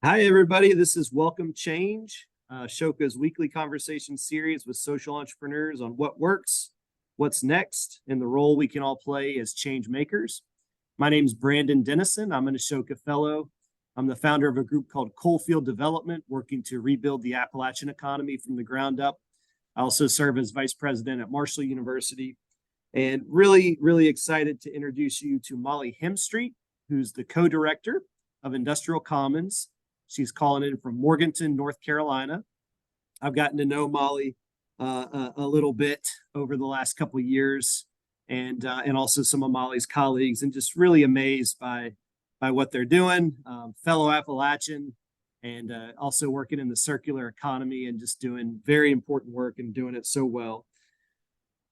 Hi, everybody. This is Welcome Change, Ashoka's weekly conversation series with social entrepreneurs on what works, what's next, and the role we can all play as change makers. My name is Brandon Dennison. I'm an Ashoka Fellow. I'm the founder of a group called Coalfield Development, working to rebuild the Appalachian economy from the ground up. I also serve as vice president at Marshall University, and really excited to introduce you to Molly Hemstreet, who's the co-director of Industrial Commons. She's calling in from Morganton, North Carolina. I've gotten to know Molly a little bit over the last couple of years, and also some of Molly's colleagues, and just really amazed by what they're doing. Fellow Appalachian, and also working in the circular economy, and just doing very important work and doing it so well.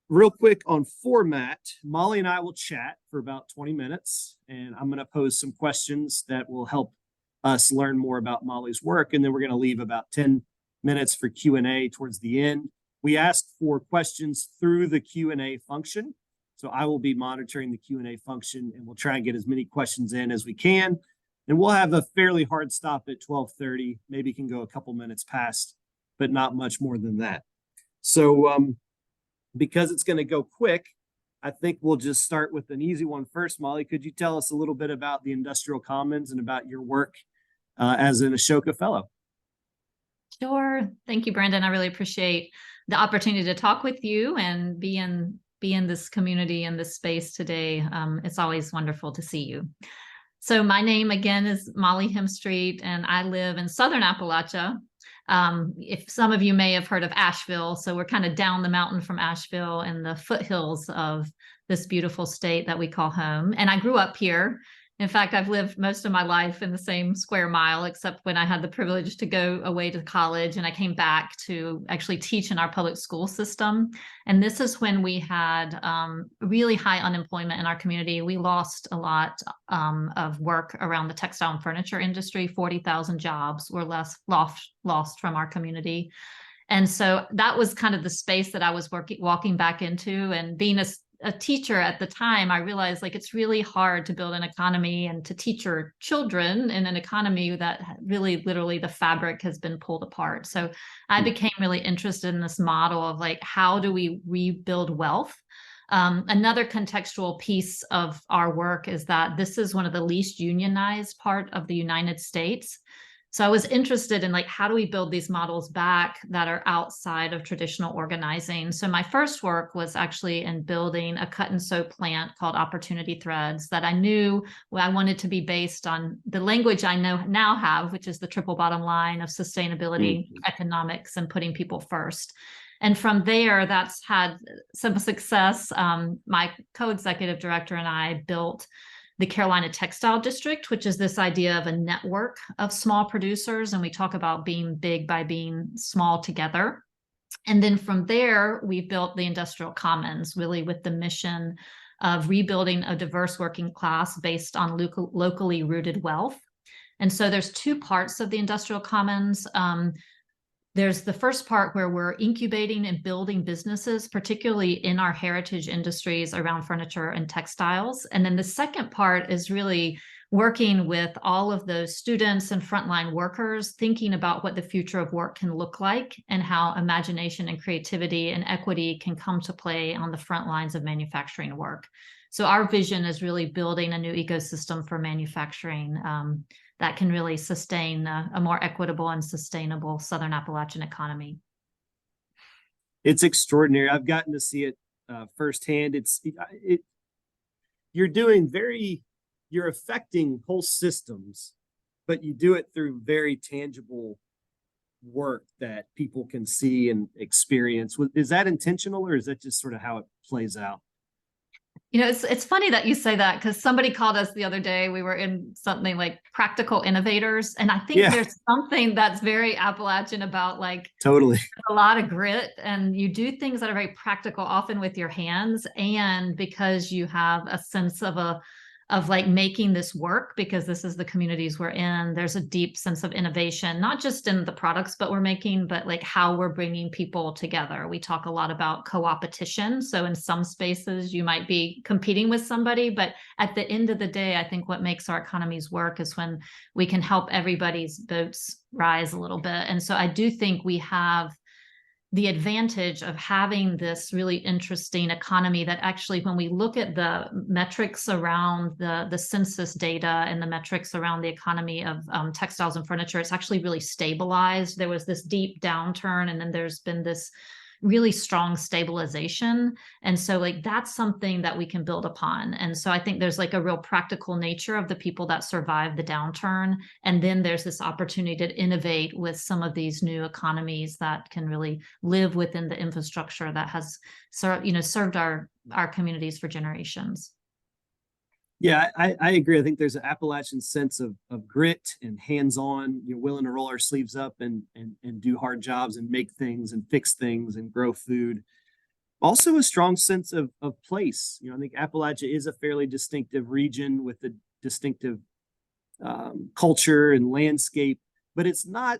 Real quick on format, Molly and I will chat for about 20 minutes, and I'm going to pose some questions that will help us learn more about Molly's work, and then we're going to leave about 10 minutes for Q&A towards the end. We asked for questions through the Q&A function, so I will be monitoring the Q&A function, and we'll try and get as many questions in as we can, and we'll have a fairly hard stop at 12:30. Maybe can go a couple minutes past, but not much more than that. So because it's going to go quick, I think we'll just start with an easy one first. Molly, could you tell us a little bit about the Industrial Commons and about your work as an Ashoka Fellow? Sure. Thank you, Brandon. I really appreciate the opportunity to talk with you and be in this community and this space today. It's always wonderful to see you. So my name again is Molly Hemstreet, and I live in Southern Appalachia. If some of you may have heard of Asheville, so we're kind of down the mountain from Asheville in the foothills of this beautiful state that we call home. And I grew up here. In fact, I've lived most of my life in the same square mile, except when I had the privilege to go away to college and I came back to actually teach in our public school system. And this is when we had really high unemployment in our community. We lost a lot of work around the textile and furniture industry. 40,000 jobs were lost from our community. And so that was kind of the space that I was walking back into. And being a teacher at the time, I realized like it's really hard to build an economy and to teach your children in an economy that really literally the fabric has been pulled apart. So I became really interested in this model of like, how do we rebuild wealth? Another contextual piece of our work is that this is one of the least unionized part of the United States. So I was interested in like, how do we build these models back that are outside of traditional organizing? So my first work was actually in building a cut and sew plant called Opportunity Threads that I knew I wanted to be based on the language I now have, which is the triple bottom line of sustainability, economics, and putting people first. And from there, that's had some success. My co-executive director and I built the Carolina Textile District, which is this idea of a network of small producers. And we talk about being big by being small together. And then from there, we built the Industrial Commons, really with the mission of rebuilding a diverse working class based on locally rooted wealth. And so there's two parts of the Industrial Commons. There's the first part where we're incubating and building businesses, particularly in our heritage industries around furniture and textiles. And then the second part is really working with all of those students and frontline workers, thinking about what the future of work can look like and how imagination and creativity and equity can come to play on the front lines of manufacturing work. So our vision is really building a new ecosystem for manufacturing that can really sustain a more equitable and sustainable Southern Appalachian economy. It's extraordinary. I've gotten to see it firsthand. You're affecting whole systems, but you do it through very tangible work that people can see and experience. Is that intentional, or is that just sort of how it plays out? You know, it's funny that you say that, because somebody called us the other day. We were in something like practical innovators. And I think there's something that's very Appalachian about like totally a lot of grit, and you do things that are very practical, often with your hands. And because you have a sense of like making this work, because this is the communities we're in. There's a deep sense of innovation, not just in the products but we're making, but like how we're bringing people together. We talk a lot about co-opetition. So in some spaces you might be competing with somebody, but at the end of the day, I think what makes our economies work is when we can help everybody's boats rise a little bit. And so I do think we have the advantage of having this really interesting economy that actually, when we look at the metrics around the census data and the metrics around the economy of textiles and furniture, it's actually really stabilized. There was this deep downturn, and then there's been this really strong stabilization. And so like that's something that we can build upon. And so I think there's like a real practical nature of the people that survived the downturn. And then there's this opportunity to innovate with some of these new economies that can really live within the infrastructure that has served our communities for generations. Yeah, I agree. I think there's an Appalachian sense of grit and hands-on, willing to roll our sleeves up and do hard jobs and make things and fix things and grow food. Also a strong sense of place. I think Appalachia is a fairly distinctive region with a distinctive culture and landscape, but it's not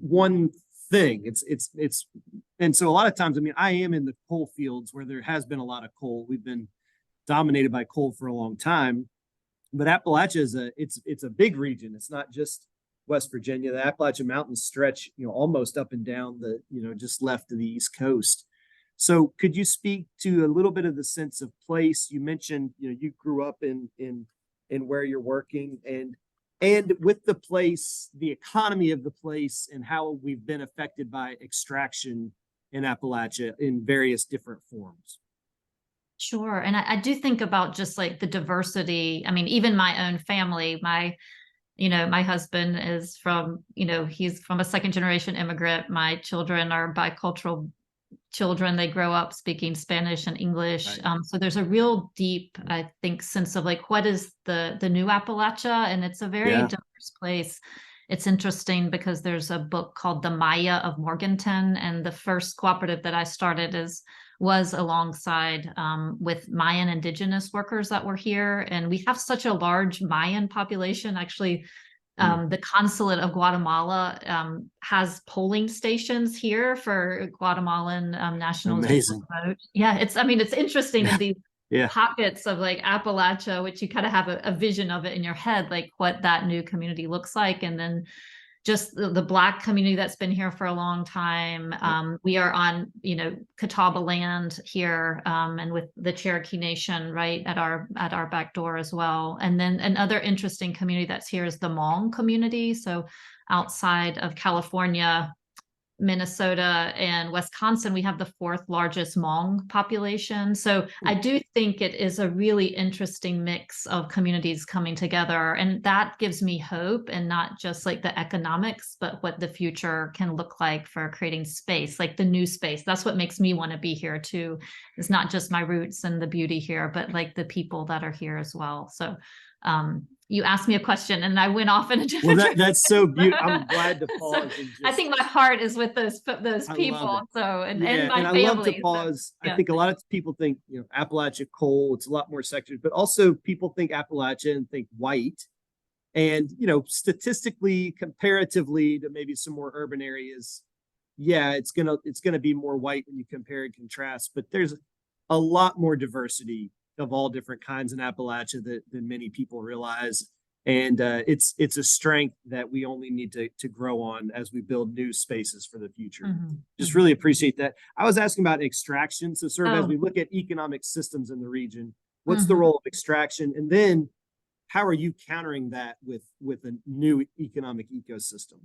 one thing. And so a lot of times, I am in the coal fields where there has been a lot of coal. We've been dominated by coal for a long time, but Appalachia is a big region. It's not just West Virginia. The Appalachian Mountains stretch, almost up and down the, just left of the East Coast. So could you speak to a little bit of the sense of place? You mentioned, you grew up in where you're working, and with the place, the economy of the place, and how we've been affected by extraction in Appalachia in various different forms. Sure. And I do think about just like the diversity. Even my own family, my husband is from, he's from a second generation immigrant. My children are bicultural children. They grow up speaking Spanish and English. Right. So there's a real deep, I think, sense of like, what is the new Appalachia? And it's a very diverse place. It's interesting because there's a book called The Maya of Morganton, and the first cooperative that I started was alongside with Mayan indigenous workers that were here. And we have such a large Mayan population. Actually, the consulate of Guatemala has polling stations here for Guatemalan nationals. Amazing. Yeah, it's interesting in these Yeah. pockets of like Appalachia, which you kind of have a vision of it in your head, like what that new community looks like. And then just the Black community that's been here for a long time. We are on, Catawba land here, and with the Cherokee Nation right at our back door as well. And then another interesting community that's here is the Hmong community. So outside of California, Minnesota, and Wisconsin, we have the fourth largest Hmong population. So I do think it is a really interesting mix of communities coming together, and that gives me hope, and not just like the economics, but what the future can look like for creating space, like the new space. That's what makes me want to be here too. It's not just my roots and the beauty here, but like the people that are here as well. So you asked me a question and I went off in a different direction. That's so beautiful. I'm glad to pause. So I think my heart is with those people. So and my family. I love to pause. So, I think a lot of people think, Appalachia coal, it's a lot more sectors, but also people think Appalachia and think white. And, statistically, comparatively to maybe some more urban areas, it's gonna be more white when you compare and contrast, but there's a lot more diversity of all different kinds in Appalachia than many people realize. And it's a strength that we only need to grow on as we build new spaces for the future. Just really appreciate that. I was asking about extraction. So sort of as we look at economic systems in the region, what's the role of extraction? And then how are you countering that with a new economic ecosystem?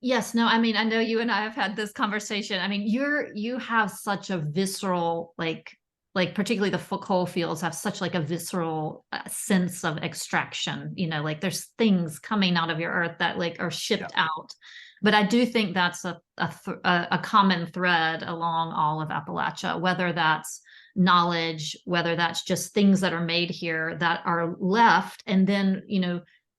Yes, no, I know you and I have had this conversation. You have such a visceral, like particularly the coal fields have such like a visceral sense of extraction, like there's things coming out of your earth that like are shipped out. But I do think that's a common thread along all of Appalachia, whether that's knowledge, whether that's just things that are made here that are left. And then,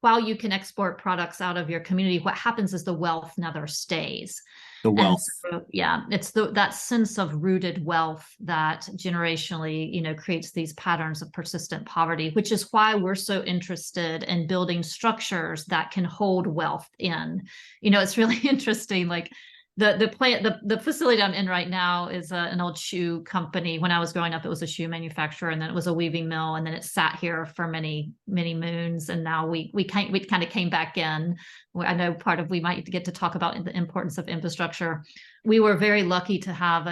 while you can export products out of your community, what happens is the wealth never stays. The And wealth. so, yeah, it's that sense of rooted wealth that generationally, creates these patterns of persistent poverty, which is why we're so interested in building structures that can hold wealth in. It's really interesting. Like the facility I'm in right now is an old shoe company. When I was growing up, it was a shoe manufacturer, and then it was a weaving mill, and then it sat here for many, many moons. And now we kind of came back in. I know we might get to talk about the importance of infrastructure. We were very lucky to have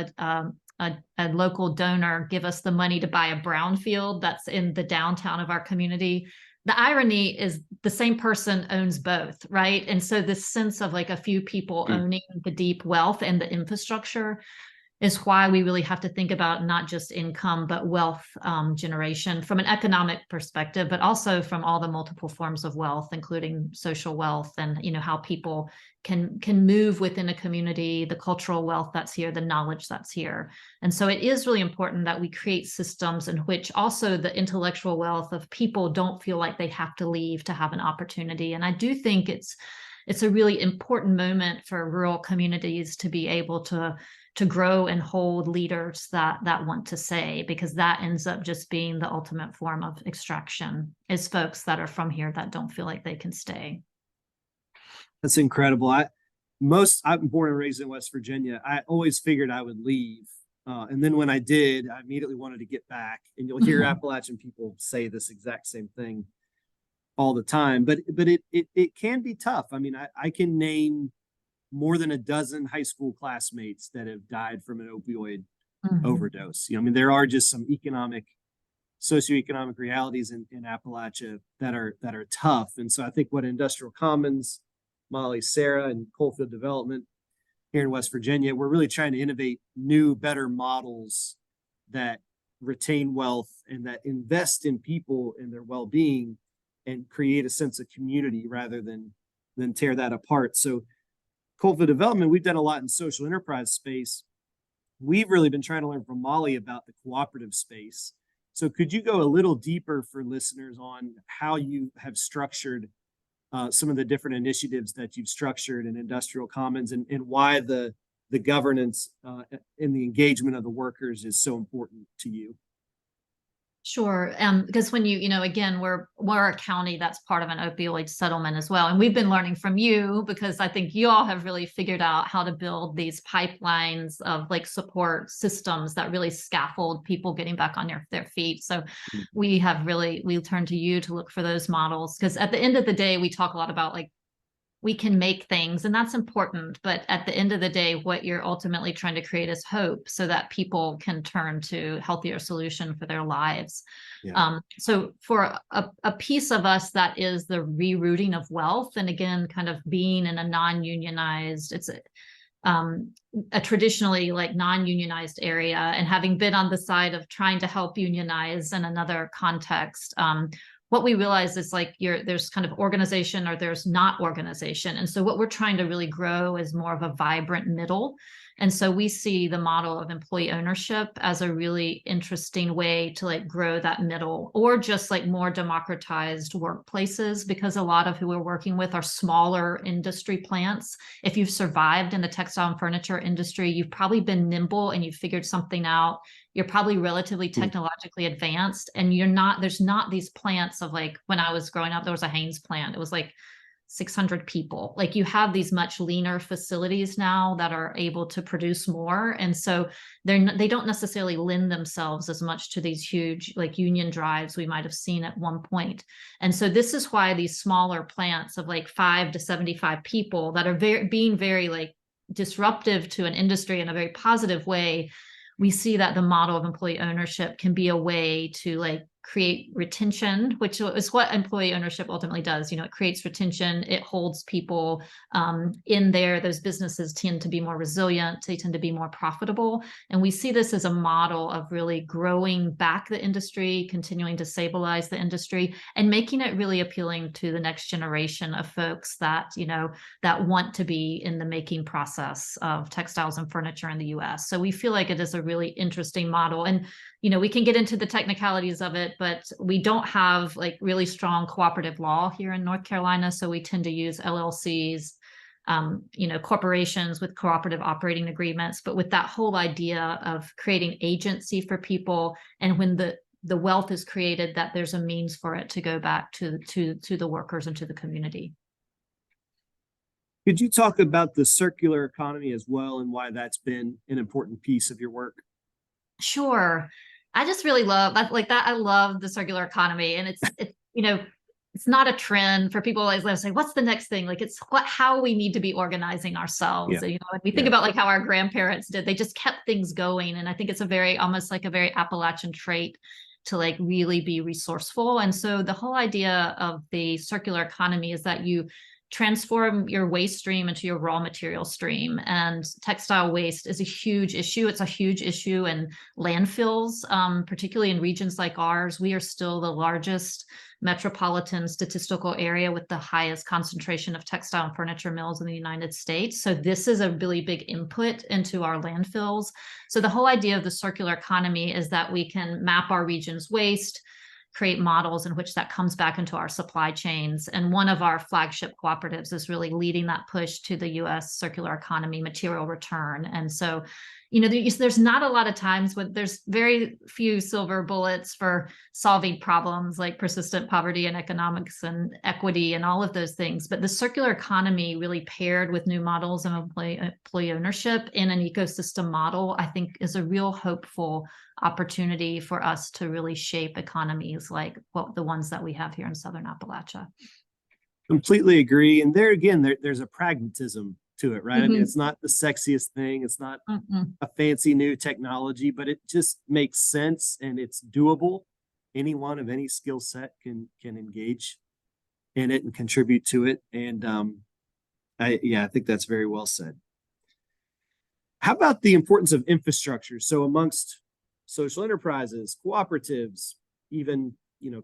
a local donor give us the money to buy a brownfield that's in the downtown of our community. The irony is the same person owns both, right? And so this sense of like a few people owning the deep wealth and the infrastructure is why we really have to think about not just income, but wealth generation from an economic perspective, but also from all the multiple forms of wealth, including social wealth and, how people can move within a community, the cultural wealth that's here, the knowledge that's here. And so it is really important that we create systems in which also the intellectual wealth of people don't feel like they have to leave to have an opportunity. And I do think it's a really important moment for rural communities to be able to grow and hold leaders that want to say, because that ends up just being the ultimate form of extraction, is folks that are from here that don't feel like they can stay. That's incredible. I'm born and raised in West Virginia. I always figured I would leave. And then when I did, I immediately wanted to get back. And you'll hear Appalachian people say this exact same thing all the time, but it can be tough. I mean, I can name more than a dozen high school classmates that have died from an opioid overdose. I mean, there are just some socioeconomic realities in Appalachia that are tough. And so I think what Industrial Commons, Molly, Sarah, and Coalfield Development here in West Virginia, we're really trying to innovate new, better models that retain wealth and that invest in people and their well-being and create a sense of community rather than tear that apart. So Coalfield Development, we've done a lot in social enterprise space. We've really been trying to learn from Molly about the cooperative space. So could you go a little deeper for listeners on how you have structured some of the different initiatives that you've structured in Industrial Commons and why the governance and the engagement of the workers is so important to you? Sure. Because when again, we're a county that's part of an opioid settlement as well. And we've been learning from you because I think you all have really figured out how to build these pipelines of like support systems that really scaffold people getting back on their feet. So we turn to you to look for those models, because at the end of the day, we talk a lot about like, we can make things, and that's important. But at the end of the day, what you're ultimately trying to create is hope so that people can turn to healthier solution for their lives. Yeah. So for a piece of us that is the rerouting of wealth, and again, kind of being in a non-unionized, it's a traditionally like non-unionized area, and having been on the side of trying to help unionize in another context, what we realize is like there's kind of organization or there's not organization. And so what we're trying to really grow is more of a vibrant middle. And so we see the model of employee ownership as a really interesting way to like grow that middle, or just like more democratized workplaces, because a lot of who we're working with are smaller industry plants. If you've survived in the textile and furniture industry, you've probably been nimble and you've figured something out. You're probably relatively technologically advanced, and there's not these plants of like, when I was growing up, there was a Hanes plant. It was like 600 people. Like you have these much leaner facilities now that are able to produce more. And so they don't necessarily lend themselves as much to these huge like union drives we might have seen at one point. And so this is why these smaller plants of like 5 to 75 people that are being very like disruptive to an industry in a very positive way, we see that the model of employee ownership can be a way to like create retention, which is what employee ownership ultimately does. It creates retention. It holds people in there. Those businesses tend to be more resilient. They tend to be more profitable. And we see this as a model of really growing back the industry, continuing to stabilize the industry, and making it really appealing to the next generation of folks that, that want to be in the making process of textiles and furniture in the US. So we feel like it is a really interesting model. And we can get into the technicalities of it, but we don't have like really strong cooperative law here in North Carolina. So we tend to use LLCs, corporations with cooperative operating agreements, but with that whole idea of creating agency for people. And when the wealth is created, that there's a means for it to go back to the workers and to the community. Could you talk about the circular economy as well and why that's been an important piece of your work? Sure. I just really love like that. I love the circular economy, and it's not a trend for people always say, what's the next thing? Like it's how we need to be organizing ourselves. Yeah. And, we think about like how our grandparents did, they just kept things going. And I think it's almost like a very Appalachian trait to like really be resourceful. And so the whole idea of the circular economy is that you transform your waste stream into your raw material stream. And textile waste is a huge issue. It's a huge issue in landfills, particularly in regions like ours. We are still the largest metropolitan statistical area with the highest concentration of textile and furniture mills in the United States. So this is a really big input into our landfills. So the whole idea of the circular economy is that we can map our region's waste, create models in which that comes back into our supply chains. And one of our flagship cooperatives is really leading that push to the US circular economy material return. And so, there's not a lot of times when there's very few silver bullets for solving problems like persistent poverty and economics and equity and all of those things. But the circular economy really paired with new models of employee ownership in an ecosystem model, I think is a real hopeful opportunity for us to really shape economies like the ones that we have here in Southern Appalachia. Completely agree. And there again, there's a pragmatism to it, right? I mean, it's not the sexiest thing. It's not a fancy new technology, but it just makes sense and it's doable. Anyone of any skill set can engage in it and contribute to it. And I think that's very well said. How about the importance of infrastructure? So amongst social enterprises, cooperatives, even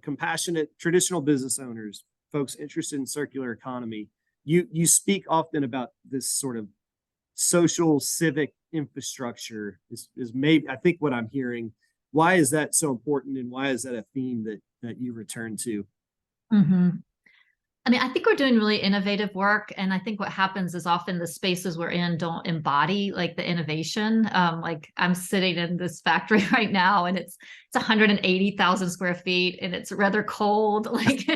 compassionate traditional business owners, folks interested in circular economy, you speak often about this sort of social civic infrastructure is maybe, I think, what I'm hearing. Why is that so important, and why is that a theme that you return to? I mean, I think we're doing really innovative work. And I think what happens is often the spaces we're in don't embody like the innovation. Like I'm sitting in this factory right now and it's 180,000 square feet and it's rather cold. Like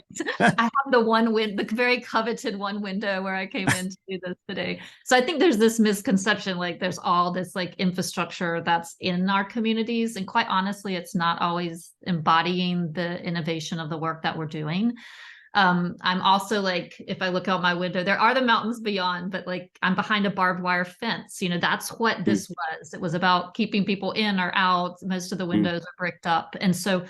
I have the very coveted one window where I came in to do this today. So I think there's this misconception, like there's all this like infrastructure that's in our communities. And quite honestly, it's not always embodying the innovation of the work that we're doing. I'm also like, if I look out my window, there are the mountains beyond, but like I'm behind a barbed wire fence. That's what this was. It was about keeping people in or out. Most of the windows are bricked up. And so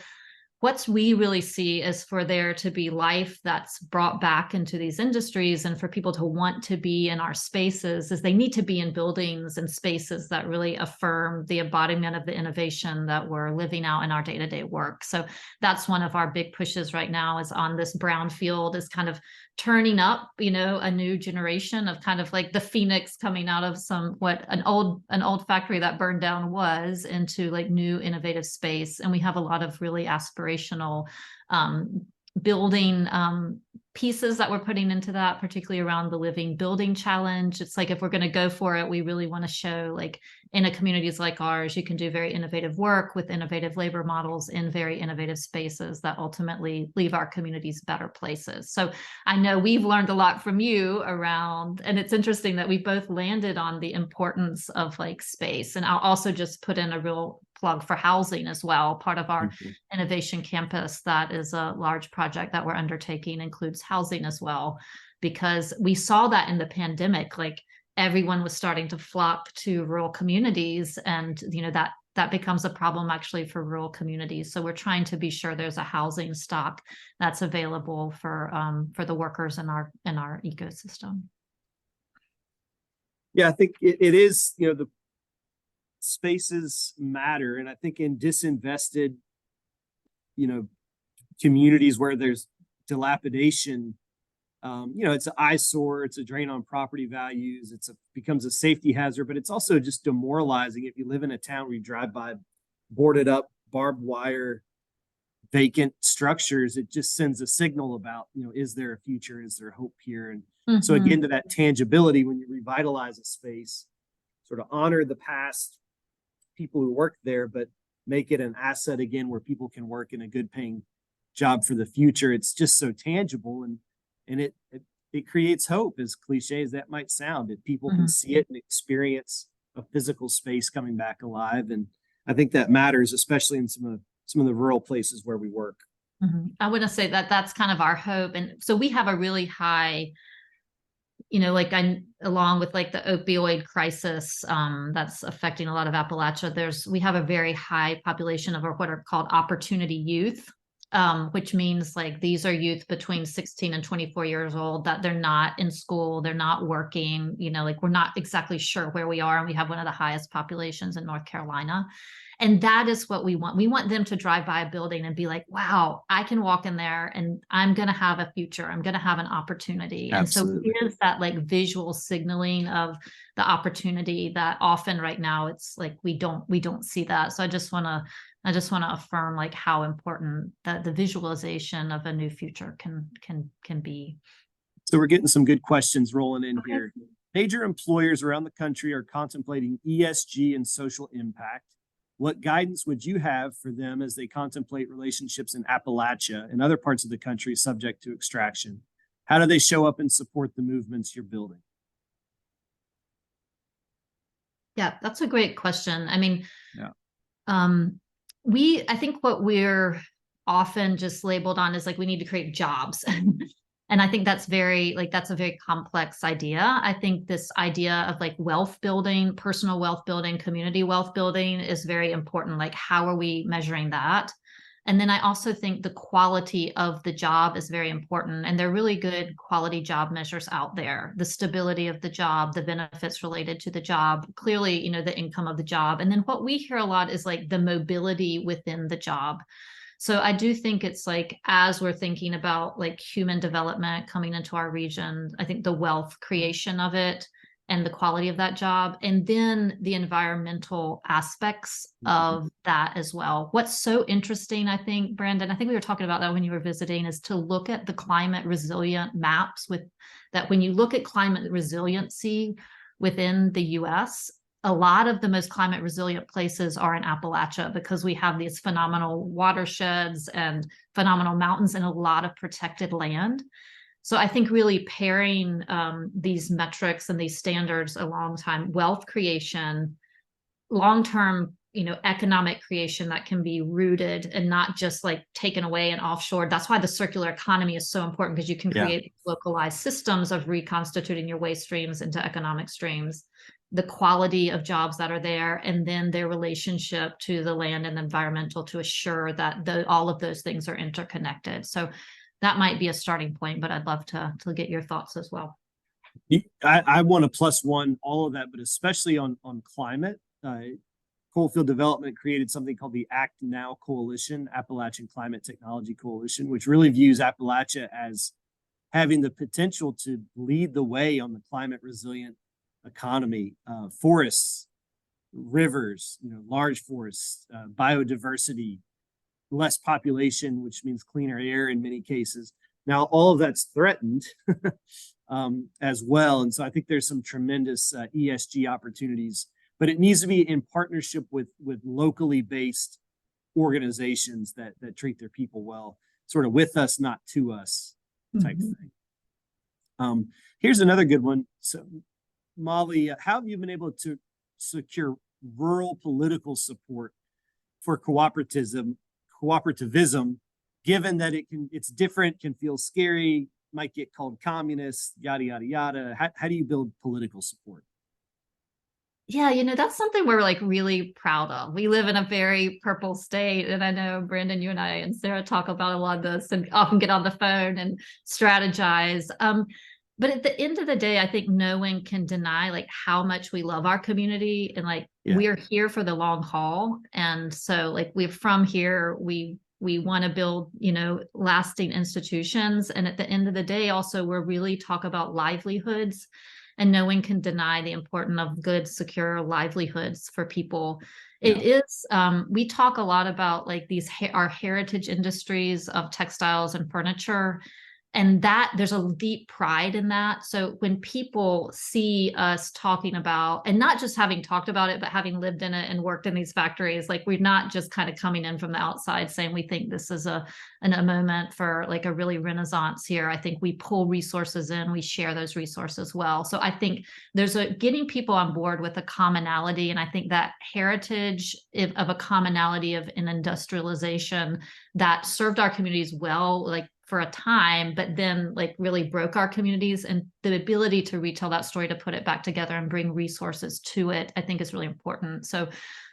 what we really see is for there to be life that's brought back into these industries and for people to want to be in our spaces is they need to be in buildings and spaces that really affirm the embodiment of the innovation that we're living out in our day-to-day work. So that's one of our big pushes right now is on this brownfield is kind of turning up, a new generation of kind of like the phoenix coming out of an old factory that burned down was into like new innovative space. And we have a lot of really aspirational building pieces that we're putting into that, particularly around the Living Building Challenge. It's like if we're going to go for it, we really want to show like in a communities like ours, you can do very innovative work with innovative labor models in very innovative spaces that ultimately leave our communities better places. So I know we've learned a lot from you around, and it's interesting that we both landed on the importance of like space. And I'll also just put in a real plug for housing as well. Part of our innovation campus, that is a large project that we're undertaking, includes housing as well, because we saw that in the pandemic, like everyone was starting to flock to rural communities, and that becomes a problem actually for rural communities. So we're trying to be sure there's a housing stock that's available for the workers in our ecosystem. Yeah, I think it is, the spaces matter. And I think in disinvested, communities where there's dilapidation, it's an eyesore, it's a drain on property values, becomes a safety hazard, but it's also just demoralizing if you live in a town where you drive by boarded up barbed wire, vacant structures, it just sends a signal about, is there a future? Is there hope here? And so again, to that tangibility, when you revitalize a space, sort of honor the past people who worked there, but make it an asset again where people can work in a good paying job for the future. It's just so tangible, and it creates hope, as cliche as that might sound, that people can see it and experience a physical space coming back alive. And I think that matters, especially in some of the rural places where we work. I want to say that that's kind of our hope. And so we have a really high, along with like the opioid crisis that's affecting a lot of Appalachia, we have a very high population of what are called opportunity youth, which means like these are youth between 16 and 24 years old, that they're not in school, they're not working, like we're not exactly sure where we are. And we have one of the highest populations in North Carolina. And that is what we want. We want them to drive by a building and be like, wow, I can walk in there and I'm going to have a future. I'm going to have an opportunity. Absolutely. And so it is that like visual signaling of the opportunity that often right now it's like we don't see that. So I just want to affirm like how important that the visualization of a new future can be. So we're getting some good questions rolling in here. Major employers around the country are contemplating ESG and social impact. What guidance would you have for them as they contemplate relationships in Appalachia and other parts of the country subject to extraction? How do they show up and support the movements you're building? Yeah, that's a great question. I mean, I think what we're often just labeled on is like, we need to create jobs. And I think that's a very complex idea. I think this idea of like wealth building, personal wealth building, community wealth building is very important. Like, how are we measuring that? And then I also think the quality of the job is very important. And there are really good quality job measures out there. The stability of the job, the benefits related to the job, clearly, the income of the job. And then what we hear a lot is like the mobility within the job. So I do think it's like, as we're thinking about like human development coming into our region, I think the wealth creation of it and the quality of that job, and then the environmental aspects of that as well. What's so interesting, I think, Brandon, I think we were talking about that when you were visiting, is to look at the climate resilient maps with that. When you look at climate resiliency within the US, a lot of the most climate resilient places are in Appalachia because we have these phenomenal watersheds and phenomenal mountains and a lot of protected land. So I think really pairing these metrics and these standards alongside wealth creation, long-term, economic creation that can be rooted and not just like taken away and offshore. That's why the circular economy is so important, because you can create localized systems of reconstituting your waste streams into economic streams, the quality of jobs that are there, and then their relationship to the land and the environmental to assure that all of those things are interconnected. So that might be a starting point, but I'd love to get your thoughts as well. I want to plus one all of that, but especially on climate. Coalfield Development created something called the Act Now Coalition, Appalachian Climate Technology Coalition, which really views Appalachia as having the potential to lead the way on the climate resilient economy. Forests, rivers, large forests, biodiversity, less population, which means cleaner air in many cases. Now, all of that's threatened as well. And so I think there's some tremendous ESG opportunities, but it needs to be in partnership with locally based organizations that treat their people well, sort of with us, not to us type thing. Here's another good one. So, Molly, how have you been able to secure rural political support for cooperativism, given that it's different, can feel scary, might get called communist, yada, yada, yada? How do you build political support? Yeah, that's something we're like really proud of. We live in a very purple state. And I know, Brandon, you and I and Sarah talk about a lot of this and often get on the phone and strategize. But at the end of the day, I think no one can deny like how much we love our community, and like we're here for the long haul. And so like we're from here, we want to build, lasting institutions. And at the end of the day, also, we're really talk about livelihoods and no one can deny the importance of good, secure livelihoods for people. Yeah. It is, we talk a lot about like these, our heritage industries of textiles and furniture, and that there's a deep pride in that. So when people see us talking about, and not just having talked about it, but having lived in it and worked in these factories, like we're not just kind of coming in from the outside saying we think this is a moment for like a really renaissance here. I think we pull resources in, we share those resources well. So I think there's a getting people on board with a commonality, and I think that heritage of a commonality of an industrialization that served our communities well, like for a time, but then like really broke our communities, and the ability to retell that story, to put it back together and bring resources to it, I think is really important. So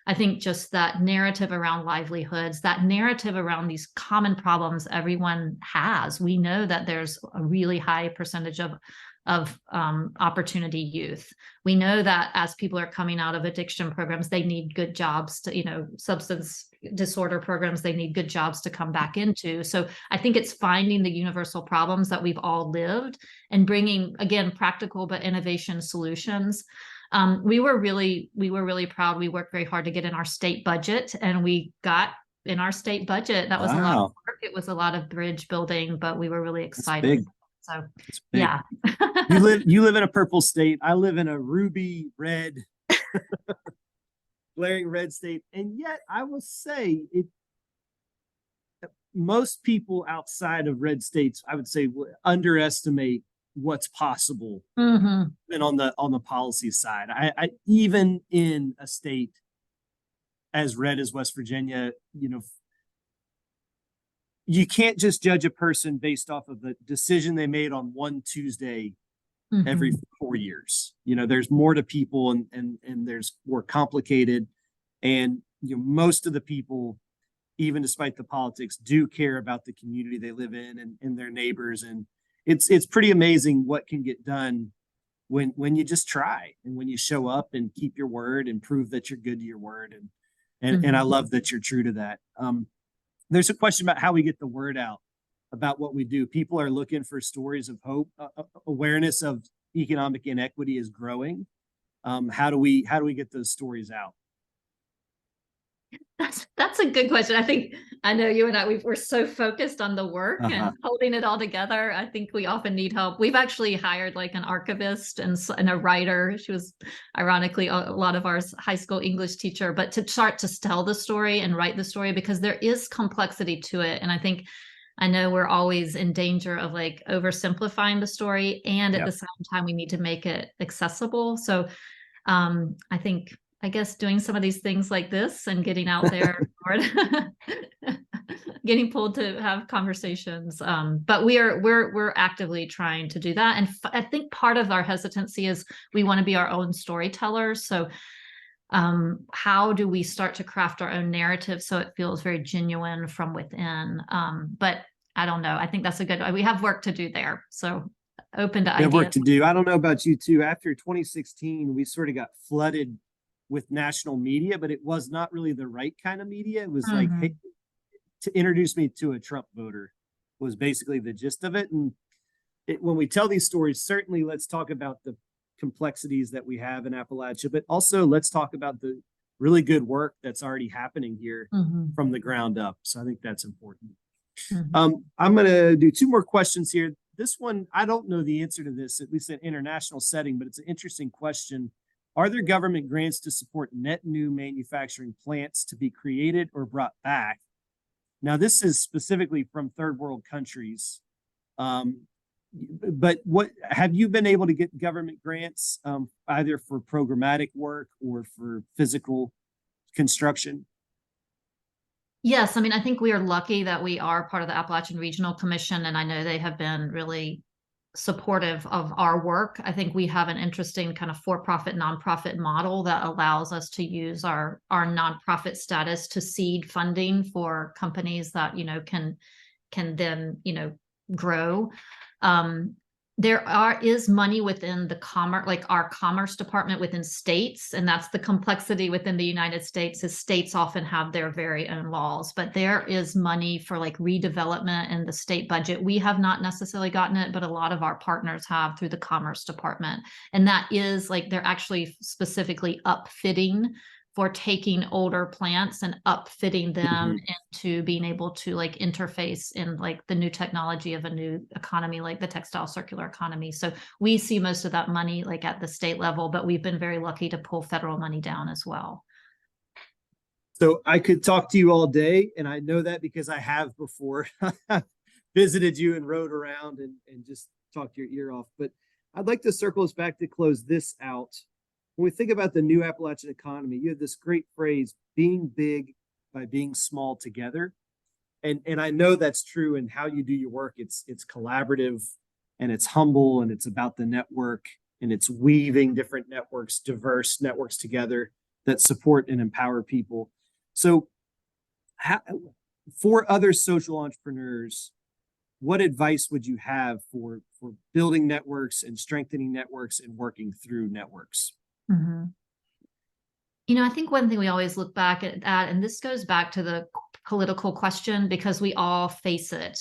I think just that narrative around livelihoods, that narrative around these common problems everyone has. We know that there's a really high percentage of opportunity youth. We know that as people are coming out of addiction programs, they need good jobs to, substance disorder programs, they need good jobs to come back into. So I think it's finding the universal problems that we've all lived and bringing, again, practical but innovation solutions. We were really proud. We worked very hard to get in our state budget, and we got in our state budget. That was a lot of work. It was a lot of bridge building, but we were really excited. So yeah. You live in a purple state. I live in a ruby red, glaring red state. And yet I will say most people outside of red states, I would say, underestimate what's possible. And on the policy side, I even in a state as red as West Virginia, you can't just judge a person based off of the decision they made on one Tuesday every 4 years. There's more to people, and there's more complicated. And most of the people, even despite the politics, do care about the community they live in and their neighbors. And it's pretty amazing what can get done when you just try, and when you show up and keep your word and prove that you're good to your word. And I love that you're true to that. There's a question about how we get the word out about what we do. People are looking for stories of hope. Awareness of economic inequity is growing. How do we get those stories out? That's a good question. I know you and we're so focused on the work and holding it all together. I think we often need help. We've actually hired like an archivist and a writer. She was ironically a lot of our high school English teacher, but to start to tell the story and write the story, because there is complexity to it. And I know we're always in danger of like oversimplifying the story, and at the same time we need to make it accessible. So I guess doing some of these things like this and getting out there, getting pulled to have conversations. But we're actively trying to do that. And I think part of our hesitancy is we want to be our own storytellers. So how do we start to craft our own narrative so it feels very genuine from within? But I don't know. I think that's we have work to do there. So open to ideas. We have work to do. I don't know about you too. After 2016, we sort of got flooded with national media, but it was not really the right kind of media. It was like, hey, to introduce me to a Trump voter was basically the gist of it. And when we tell these stories, certainly let's talk about the complexities that we have in Appalachia, but also let's talk about the really good work that's already happening here from the ground up. So I think that's important. I'm going to do two more questions here. This one, I don't know the answer to this, at least in an international setting, but it's an interesting question. Are there government grants to support net new manufacturing plants to be created or brought back? Now, this is specifically from third world countries. But what have you been able to get government grants either for programmatic work or for physical construction? Yes, I think we are lucky that we are part of the Appalachian Regional Commission, and I know they have been really supportive of our work. I think we have an interesting kind of for-profit, nonprofit model that allows us to use our nonprofit status to seed funding for companies that can then grow. is money within the commerce, like our commerce department within states, and that's the complexity within the United States, is states often have their very own laws, but there is money for like redevelopment in the state budget. We have not necessarily gotten it, but a lot of our partners have through the commerce department. And that is like, they're actually specifically upfitting for taking older plants and upfitting them into being able to like interface in like the new technology of a new economy, like the textile circular economy. So we see most of that money like at the state level, but we've been very lucky to pull federal money down as well. So I could talk to you all day, and I know that because I have before visited you and rode around and just talked your ear off. But I'd like to circle us back to close this out. When we think about the new Appalachian economy, you have this great phrase, being big by being small together. And I know that's true in how you do your work. It's collaborative, and it's humble, and it's about the network, and it's weaving different networks, diverse networks together that support and empower people. So for other social entrepreneurs, what advice would you have for building networks and strengthening networks and working through networks? Mm-hmm. You know, I think one thing we always look back at, and this goes back to the political question, because we all face it,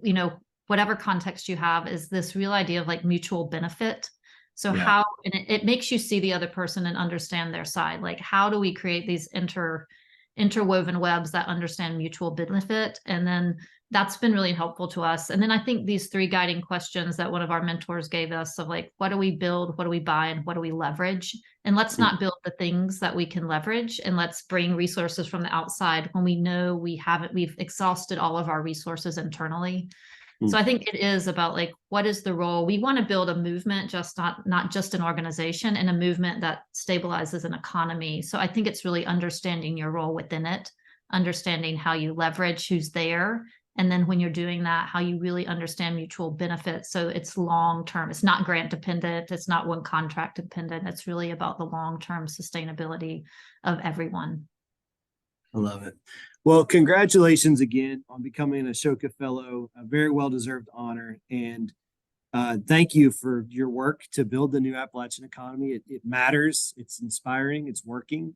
you know, whatever context you have, is this real idea of like mutual benefit. So how, and it makes you see the other person and understand their side. Like, how do we create these interwoven webs that understand mutual benefit? And then that's been really helpful to us. And then I think these 3 guiding questions that one of our mentors gave us of like, what do we build, what do we buy, and what do we leverage? And let's not build the things that we can leverage, and let's bring resources from the outside when we know we've exhausted all of our resources internally. So I think it is about like, what is the role? We want to build a movement, just not just an organization, and a movement that stabilizes an economy. So I think it's really understanding your role within it, understanding how you leverage who's there. And then when you're doing that, how you really understand mutual benefits. So it's long-term, it's not grant dependent, it's not one contract dependent. It's really about the long-term sustainability of everyone. I love it. Well, congratulations again on becoming an Ashoka Fellow, a very well-deserved honor. And thank you for your work to build the new Appalachian economy. It matters. It's inspiring. It's working.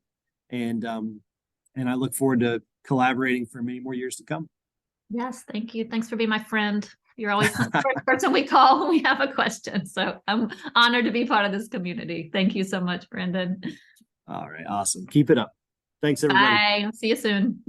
And I look forward to collaborating for many more years to come. Yes, thank you. Thanks for being my friend. You're always the first person we call when we have a question. So I'm honored to be part of this community. Thank you so much, Brandon. All right. Awesome. Keep it up. Thanks, everybody. Bye. See you soon.